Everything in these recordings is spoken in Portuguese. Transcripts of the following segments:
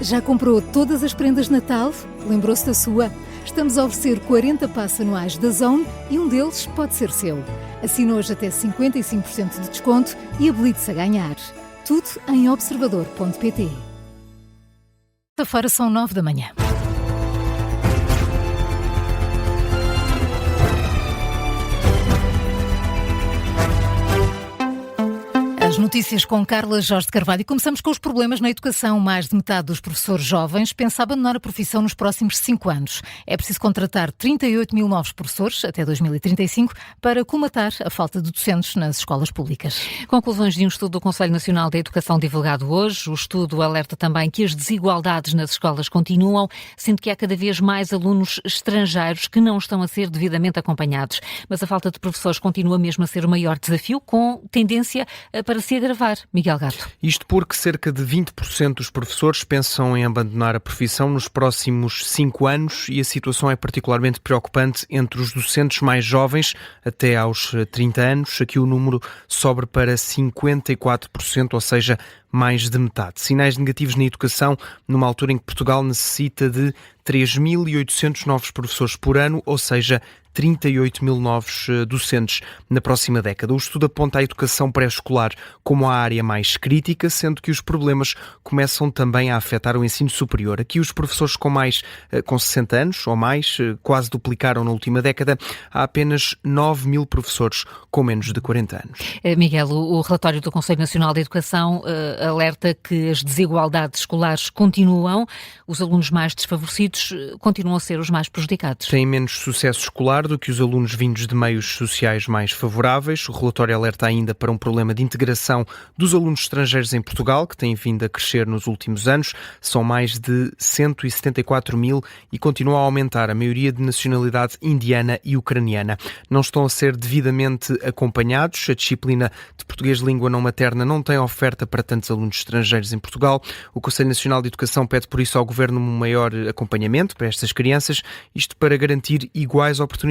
Já comprou todas as prendas de Natal? Lembrou-se da sua? Estamos a oferecer 40 passes anuais da Zone e um deles pode ser seu. Assina hoje até 55% de desconto e habilite-se a ganhar. Tudo em observador.pt. Sexta-feira são 9 da manhã. As notícias com Carla Jorge de Carvalho. Começamos com os problemas na educação. Mais de metade dos professores jovens pensa abandonar a profissão nos próximos 5 anos. É preciso contratar 38 mil novos professores até 2035 para colmatar a falta de docentes nas escolas públicas. Conclusões de um estudo do Conselho Nacional da Educação divulgado hoje. O estudo alerta também que as desigualdades nas escolas continuam, sendo que há cada vez mais alunos estrangeiros que não estão a ser devidamente acompanhados. Mas a falta de professores continua mesmo a ser o maior desafio, com tendência para se agravar. Miguel Gato. Isto porque cerca de 20% dos professores pensam em abandonar a profissão nos próximos 5 anos e a situação é particularmente preocupante entre os docentes mais jovens, até aos 30 anos. Aqui o número sobe para 54%, ou seja, mais de metade. Sinais negativos na educação, numa altura em que Portugal necessita de 3.800 novos professores por ano, ou seja, 38 mil novos docentes na próxima década. O estudo aponta a educação pré-escolar como a área mais crítica, sendo que os problemas começam também a afetar o ensino superior. Aqui os professores com 60 anos ou mais quase duplicaram na última década. Há apenas 9 mil professores com menos de 40 anos. Miguel, o relatório do Conselho Nacional da Educação alerta que as desigualdades escolares continuam. Os alunos mais desfavorecidos continuam a ser os mais prejudicados. Têm menos sucesso escolar do que os alunos vindos de meios sociais mais favoráveis. O relatório alerta ainda para um problema de integração dos alunos estrangeiros em Portugal, que tem vindo a crescer nos últimos anos. São mais de 174 mil e continua a aumentar, a maioria de nacionalidade indiana e ucraniana. Não estão a ser devidamente acompanhados. A disciplina de português língua não materna não tem oferta para tantos alunos estrangeiros em Portugal. O Conselho Nacional de Educação pede por isso ao Governo um maior acompanhamento para estas crianças, isto para garantir iguais oportunidades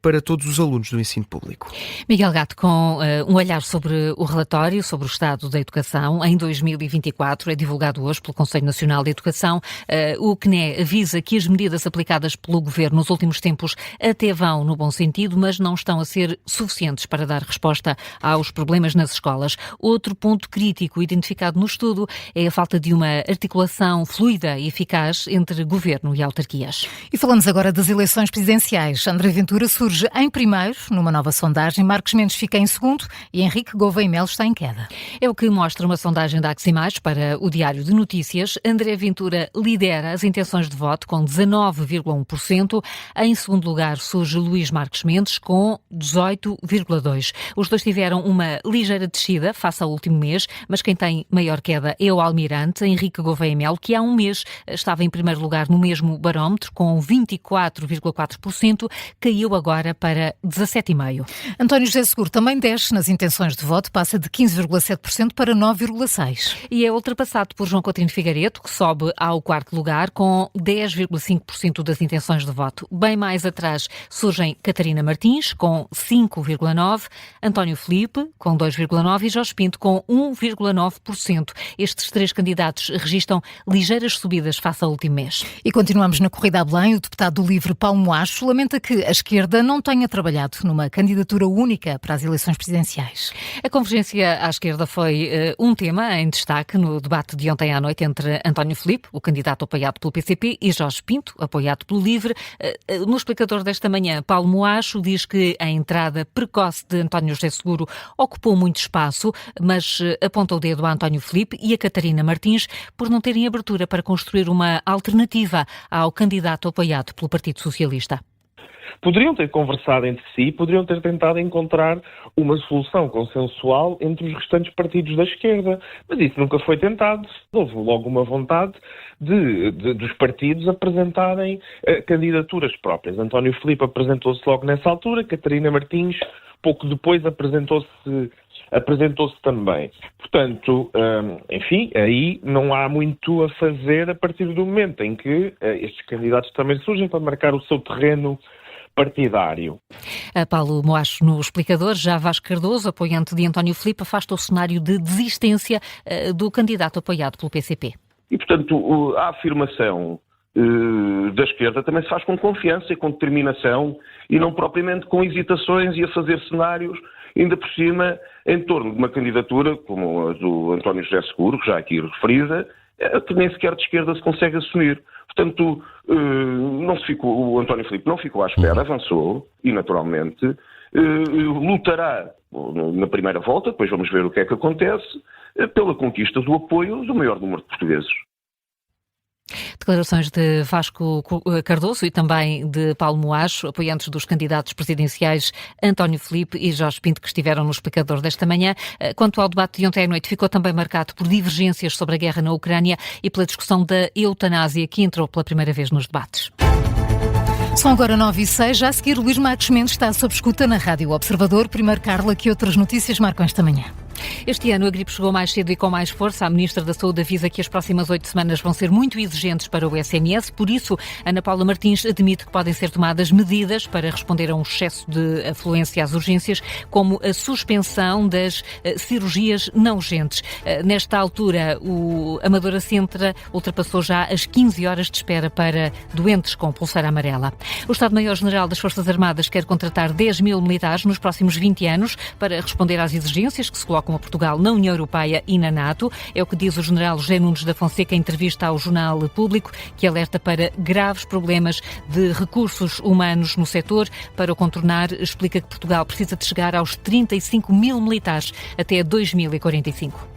para todos os alunos do ensino público. Miguel Gato, com um olhar sobre o relatório sobre o estado da educação em 2024, é divulgado hoje pelo Conselho Nacional de Educação. O CNE avisa que as medidas aplicadas pelo Governo nos últimos tempos até vão no bom sentido, mas não estão a ser suficientes para dar resposta aos problemas nas escolas. Outro ponto crítico identificado no estudo é a falta de uma articulação fluida e eficaz entre Governo e autarquias. E falamos agora das eleições presidenciais. André Ventura surge em primeiro numa nova sondagem, Marcos Mendes fica em segundo e Henrique Gouveia Melo está em queda. É o que mostra uma sondagem da Aximais para o Diário de Notícias. André Ventura lidera as intenções de voto com 19,1%. Em segundo lugar surge Luís Marques Mendes com 18,2%. Os dois tiveram uma ligeira descida face ao último mês, mas quem tem maior queda é o almirante Henrique Gouveia Melo, que há um mês estava em primeiro lugar no mesmo barómetro com 24,4%. Caiu agora para 17,5%. António José Seguro também desce nas intenções de voto, passa de 15,7% para 9,6%. E é ultrapassado por João Coutinho Figueiredo, que sobe ao quarto lugar com 10,5% das intenções de voto. Bem mais atrás surgem Catarina Martins com 5,9%, António Filipe com 2,9% e Jorge Pinto com 1,9%. Estes três candidatos registram ligeiras subidas face ao último mês. E continuamos na corrida a Belém. O deputado do LIVRE, Paulo Moacho, lamenta que a esquerda não tenha trabalhado numa candidatura única para as eleições presidenciais. A convergência à esquerda foi um tema em destaque no debate de ontem à noite entre António Filipe, o candidato apoiado pelo PCP, e Jorge Pinto, apoiado pelo LIVRE. No explicador desta manhã, Paulo Moacho diz que a entrada precoce de António José Seguro ocupou muito espaço, mas aponta o dedo a António Filipe e a Catarina Martins por não terem abertura para construir uma alternativa ao candidato apoiado pelo Partido Socialista. Poderiam ter conversado entre si, poderiam ter tentado encontrar uma solução consensual entre os restantes partidos da esquerda, mas isso nunca foi tentado. Houve logo uma vontade dos partidos apresentarem candidaturas próprias. António Filipe apresentou-se logo nessa altura, Catarina Martins pouco depois apresentou-se também. Portanto, enfim, aí não há muito a fazer a partir do momento em que estes candidatos também surgem para marcar o seu terreno partidário. Paulo Moacho no explicador. Já Vasco Cardoso, apoiante de António Filipe, afasta o cenário de desistência do candidato apoiado pelo PCP. E, portanto, a afirmação da esquerda também se faz com confiança e com determinação e não propriamente com hesitações e a fazer cenários, ainda por cima, em torno de uma candidatura como a do António José Seguro, que já aqui referida, que nem sequer de esquerda se consegue assumir. Portanto, o António Filipe não ficou à espera, avançou e, naturalmente, lutará na primeira volta, depois vamos ver o que é que acontece, pela conquista do apoio do maior número de portugueses. Declarações de Vasco Cardoso e também de Paulo Moares, apoiantes dos candidatos presidenciais António Filipe e Jorge Pinto, que estiveram no explicador desta manhã. Quanto ao debate de ontem à noite, ficou também marcado por divergências sobre a guerra na Ucrânia e pela discussão da eutanásia, que entrou pela primeira vez nos debates. São agora 9h06. Já a seguir, Luís Marcos Mendes está sob escuta na Rádio Observador. Primeiro, Carla, que outras notícias marcam esta manhã? Este ano a gripe chegou mais cedo e com mais força. A Ministra da Saúde avisa que as próximas 8 semanas vão ser muito exigentes para o SNS. Por isso, Ana Paula Martins admite que podem ser tomadas medidas para responder a um excesso de afluência às urgências, como a suspensão das cirurgias não urgentes. Nesta altura, o Amadora Sintra ultrapassou já as 15 horas de espera para doentes com pulseira amarela. O Estado-Maior-General das Forças Armadas quer contratar 10 mil militares nos próximos 20 anos para responder às exigências que se colocam a Portugal na União Europeia e na NATO. É o que diz o general José Nunes da Fonseca em entrevista ao Jornal Público, que alerta para graves problemas de recursos humanos no setor. Para o contornar, explica que Portugal precisa de chegar aos 35 mil militares até 2045.